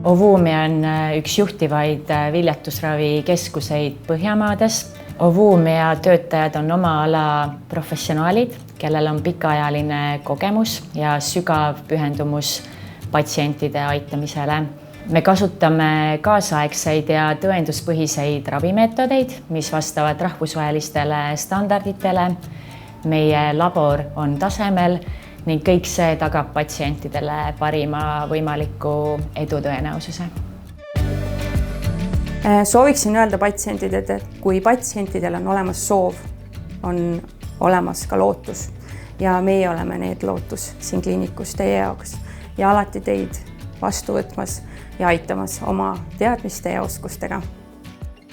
Ovuumia on üks juhtivaid viljatusravikeskuseid Põhjamaades. Ovuumia töötajad on oma ala professionaalid, kellel on pikaajaline kogemus ja sügav pühendumus patsientide aitamisele. Me kasutame kaasaegseid ja tõenduspõhiseid ravimeetodeid, mis vastavad rahvusvahelistele standarditele. Meie labor on tasemel ning kõik see tagab patsientidele parima võimaliku edutõenäosuse. Sooviksin öelda patsientidele, et kui patsientidel on olemas soov, on olemas ka lootus. Ja meie oleme need lootus siin kliinikus teie jaoks ja alati teid vastu võtmas ja aitamas oma teadmiste ja oskustega.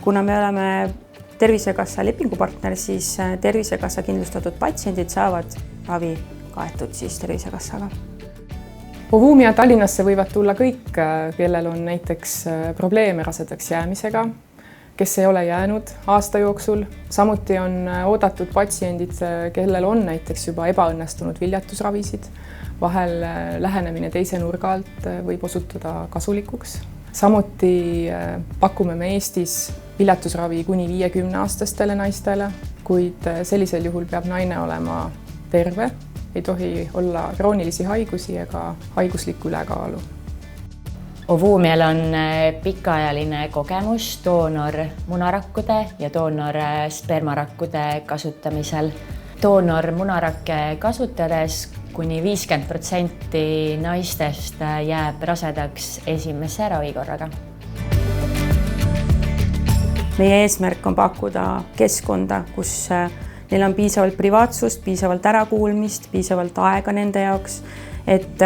Kuna me oleme Tervisekassa lepingupartner, siis Tervisekassa kindlustatud patsiendid saavad ravi kaetud siis Tervisekassaga. Ovuumia Tallinnasse võivad tulla kõik, kellel on näiteks probleeme rasedaks jäämisega, kes ei ole jäänud aasta jooksul. Samuti on oodatud patsiendid, kellel on näiteks juba ebaõnnestunud viljatusravisid. Vahel lähenemine teise nurga alt võib osutuda kasulikuks. Samuti pakume me Eestis viljatusravi kuni 50-aastastele naistele, kuid sellisel juhul peab naine olema terve, ei tohi olla kroonilisi haigusi ega haiguslikku ülekaalu. Ovuumial on pikaajaline kogemus doonor munarakkude ja doonor spermarakkude kasutamisel. Doonor munarakke kasutades kuni 50% naistest jääb rasedaks esimese ravikorraga. Meie eesmärk on pakkuda keskkonda, kus neil on piisavalt privaatsust, piisavalt ärakuulmist, piisavalt aega nende jaoks. Et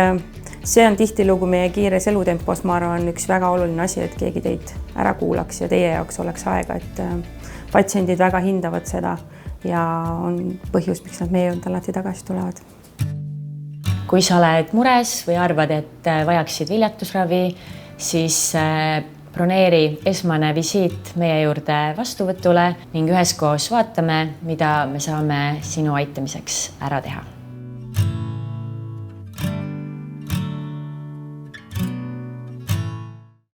see on tihtilugu meie kiires elutempos, ma arvan, üks väga oluline asi, et keegi teid ära kuulaks ja teie jaoks oleks aega, et patsiendid väga hindavad seda ja on põhjus, miks nad meie juurde alati tagasi tulevad. Kui sa oled mures või arvad, et vajaksid viljatusravi, siis broneeri esmane visiit meie juurde vastuvõtule ning üheskoos vaatame, mida me saame sinu aitamiseks ära teha.